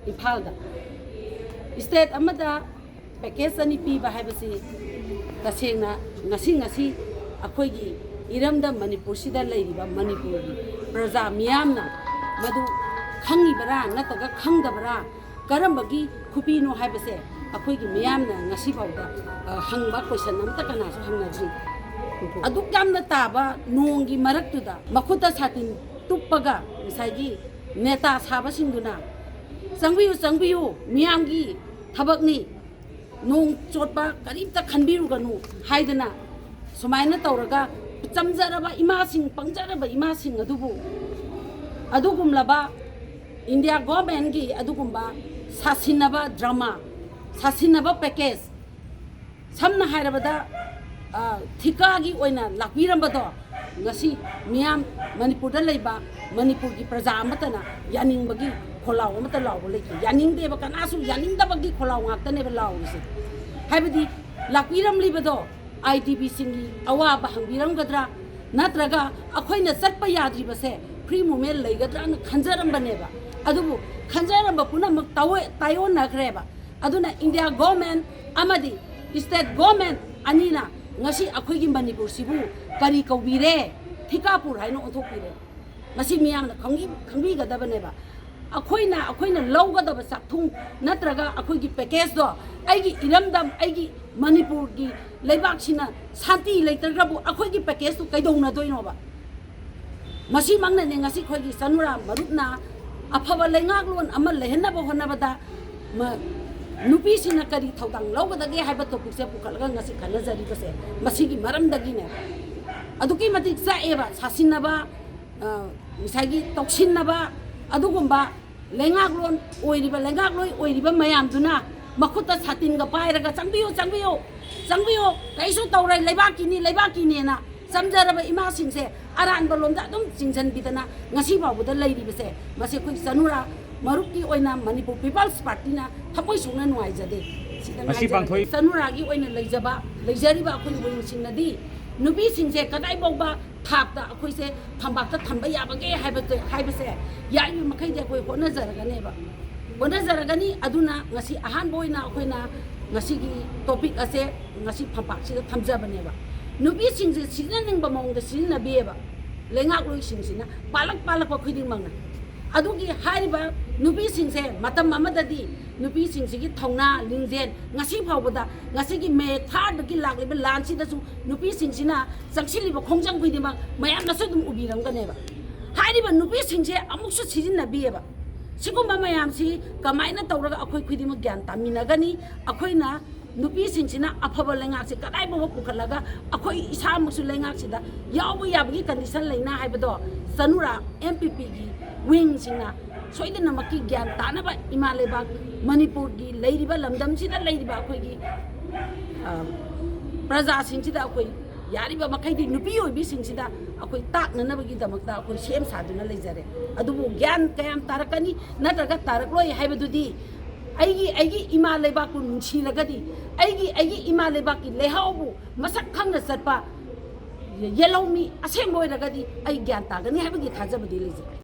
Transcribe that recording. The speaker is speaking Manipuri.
इम्फाल स्टेट पैकेज अनी पीब है तसेंना अखोगी इरमद मणिपुर से मणिपुर की प्रजा मियामना मधु खंगीबरा नतगा खंगदबरा करम्बगी खुपीनो हैबसे अखोगी मियामना ngasiफावदा हंगबा क्वेश्चन अमता कनासु हंगनाद्री अदुक यामना ताबा नोंगी मरक्तुदा मखुता सातिन तुप्पगा मिसागी नेता साबसिंगुना चंगबियु मियामगी थबकनी नोंग चोटपा करीबता खनबिरुगनु हाइदना सुमाइना तौरगा चमजरबा इमासिंग पंगजरबा इमासिंग अदुगुमलबा इंडिया गवर्नमेंट की अदुगुम्बा सासिनबा ड्रामा सासिनबा पैकेज समना हायरबदा थिकागी ओइना लाक्बिरमबदो ngasi मियाम मणिपुर लेबा मणिपुर की प्रजा अमतना यानिंगबगी खोलाव अमता लाव लेके यानिंगदेबा कनासु यानिंगदबगी खोलाव ngaktaनेबा लावसे हाइबदी लाक्बिरमलिबदो IDP सिंगी अवाब हंगबिरमगद्रा नत्रगा अखोइना चटपा याद्रिबसे फ्री मूवमेंट लेगद्रा न खंजरमबनेबा अदुबु खंजरमबा पुनमक तायो नखरेबा अदुना इंडिया गवर्नमेंट अमदी स्टेट गवर्नमेंट अनीना ngasi अखोइगी मणिपुर सिबु करी कौबिरे थिकापुर हाइनो ओथोपिरे ngasi मियामना खंगबिगदबनेबा अखोइना लौगदब चाकथुंग नत्रगा अखोइगी पैकेज दो आइगी इरमदम आइगी मणिपुर की लेबाकसिना शांति लेतरगबु अखोइगी पैकेज तो कैदौना दोइनोबा मसी मंगने ngasi खोइगी सनुरा मरुपना अफबा लेंगागलोन अमा लेहनबा होनबदा नुपी सिना करी थौदांग लौगदगे हाइबा टॉपिक से पुखलगा ngasi खनजरिबसे मसीगी मरमदगिने अदुकी मतिक जाएबा सासिनबा मिसागी तौसिनबा अदुगुम्बा लेंगागलोन ओइरिबा मयामदुना मखुता सातिनगा पाइरगा चंगबियो कैसु तौरै लेबाकिनेना समझरबा इमासिंगसे अरानबा लोमदा अदुम चिंजनबिदना ngasi फावबदा लेरिबसे मसे खुइ सनुरा मरुकी ओइना मणिपुर पीपल्स पार्टीना थपoi सुना नुआइजदे सनुरागी ओइना लेजरिबा अखोइ वइंसिंगनदी नुपी सिंगसे कदाइ बौबा थापता अखोइसे थंबाक्ता थंबा याबगे हाइबसे याइ मखैदे अखोइ होनजरगनी अदुना ngasi अहानबा ओइना अखोइना ngasiगी टॉपिक असे ngasi फंपाक्सिदा थमजबनेबा नुपी सिंगसे सिजननिंगबा मौंगदा सिजनबेबा लेंगाकलोइ सिंगसिना पालक खुदिंगमंगना अदुगी हारिबा नुपी सिंगसे मतम अमददी नुपी सिंगसिगी थौना लिंगजेन ngasi फावबदा ngasiगी मे थर्ड की लागलिबा लानसिदसु नुपी सिंगसिना चंगसिलिबा खोंजंग खुदिमा मयामनसु दुम उबिरमगनेबा हारिबा नुपी सिंगसे अमुकसु सिजनबेबा सिगुम्बा मयामसि कमाइना तौरगा अखोइ खुदिमा ज्ञान तामिनगनी अखोइना नुपी सिंगसिना अफबा लेंगाकसे कदाइ बो पुखलगा अखोइ इसामुसु लेंगाकसिदा यावबो याबगी कंडीशन लेना हाइबदो सनुरा MPP की विंग सिंगना सोइदनमकी ज्ञान तानबा इमा लेबाक मणिपुर की लेरिबा लमदमसिदा लेरिबा अखोइगी प्रजा सिंगसिदा अखोइ यारिबा मखैदि नुपी ओइबि सिंगसिदा अखोइ ताकननबगी दमकता अखोइ सेम सादुना लेजरे अदुबु ज्ञान कयाम तारकनी नत्रगा तारकलोइ हाइबदुदी आइगी इमा लेबाकु नुंसिरगदी आइगी इमा लेबाकी लेहावबु मसक खंगना चटपा येलौमी असेंबोइरगदी आई ज्ञान तागनी हाइबगी थाजबदी लेजे।